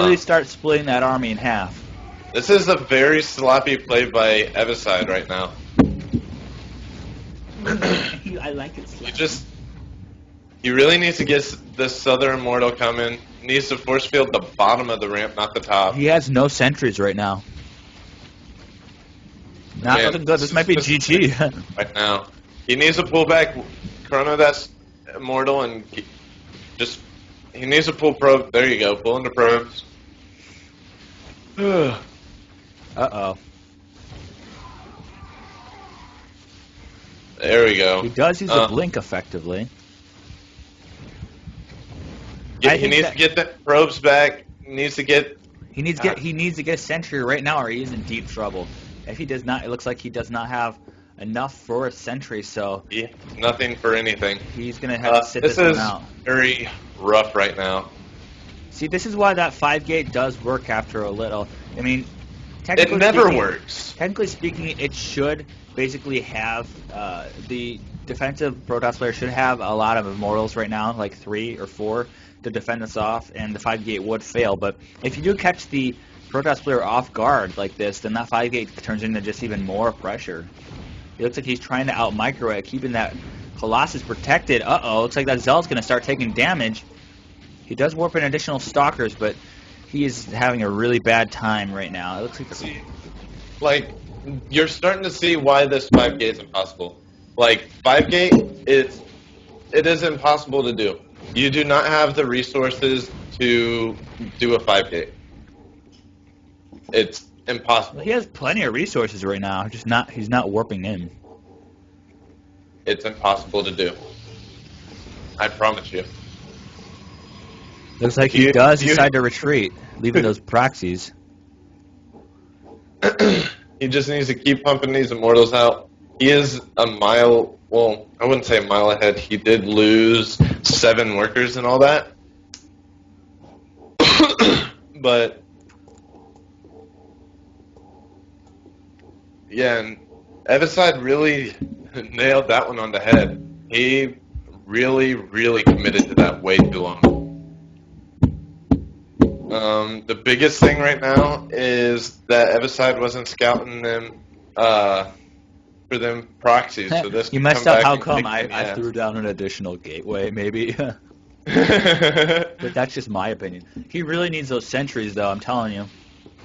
really start splitting that army in half. This is a very sloppy play by Eviside right now. I like it. He really needs to get this Southern Immortal coming. He needs to force field the bottom of the ramp, not the top. He has no sentries right now. Not looking good. This might be GG. Right now. He needs to pull back Chrono that's Immortal and he needs to pull probe. There you go. Pull into probes. Uh-oh. There we go. He does use the blink effectively. Yeah, he needs to get the probes back. He needs to get a sentry right now, or he is in deep trouble. If he does not, it looks like he does not have enough for a sentry. So yeah, nothing for anything. He's gonna have to sit this one out. This is very rough right now. See, this is why that 5-gate does work after a little. I mean, it never works. Technically speaking, it should basically have the defensive Protoss player should have a lot of immortals right now, like 3 or 4, to defend us off, and the 5-gate would fail. But if you do catch the Protoss player off guard like this, then that 5-gate turns into just even more pressure. It looks like he's trying to out-micro it, keeping that Colossus protected. Uh-oh, looks like that Zell's going to start taking damage. He does warp in additional Stalkers, but he is having a really bad time right now. It looks like you're starting to see why this 5-gate is impossible. 5-gate it is impossible to do. You do not have the resources to do a 5-gate. It's impossible. He has plenty of resources right now. He's not warping in. It's impossible to do. I promise you. Looks like he does decide to retreat, leaving those proxies. He just needs to keep pumping these immortals out. He is a mile, well, I wouldn't say a mile ahead. He did lose 7 workers and all that. But yeah, and Eviside really nailed that one on the head. He really, really committed to that way too long. The biggest thing right now is that Eviside wasn't scouting them for them proxies. So this you messed up. How come I threw down an additional gateway? Maybe. But that's just my opinion. He really needs those sentries, though. I'm telling you.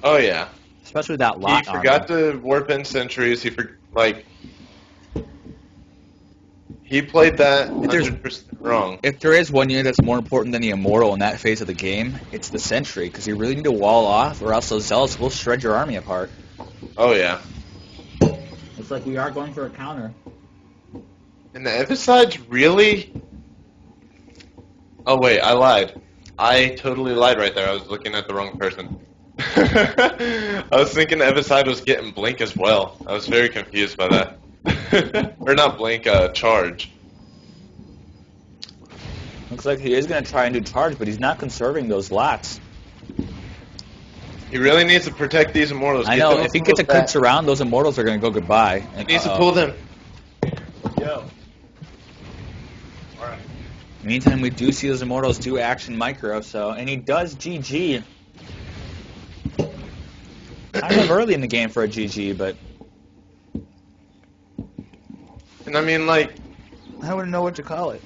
Oh yeah. Especially that lot. He forgot to warp in sentries. He played that 100% wrong. If there is one unit that's more important than the Immortal in that phase of the game, it's the Sentry, because you really need to wall off, or else those Zealots will shred your army apart. Oh, yeah. Looks like we are going for a counter. And the Eviside's really... Oh, wait, I lied. I totally lied right there. I was looking at the wrong person. I was thinking Eviside was getting Blink as well. I was very confused by that. Or not Blink, Charge. Looks like he is going to try and do Charge, but he's not conserving those lots. He really needs to protect these Immortals. I know, if he gets a crits around, those Immortals are going to go goodbye. He needs to pull them. Yo. Alright. Meantime, we do see those Immortals do action micro, and he does GG. Kind of early in the game for a GG, but... And I mean, I wouldn't know what to call it.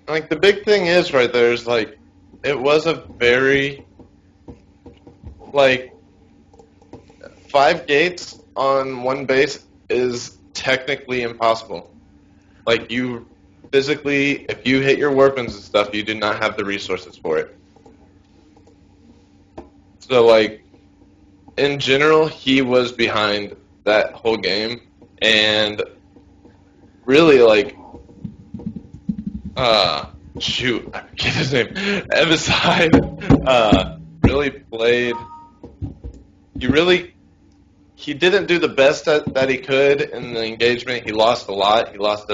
The big thing is right there is, it was a very, 5 gates on one base is technically impossible. You physically, if you hit your weapons and stuff, you do not have the resources for it. So, in general, he was behind that whole game, and really, shoot, I forget his name, Eviside, really played, he didn't do the best that he could in the engagement. He lost a lot. He lost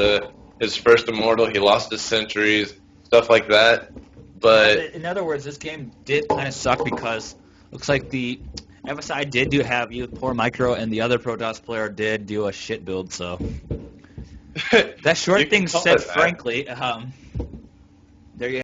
his first Immortal, he lost his sentries, stuff like that, but... In other words, this game did kind of suck because looks like the Eviside did have you poor micro, and the other Protoss player did do a shit build, so... That short thing said, frankly, there you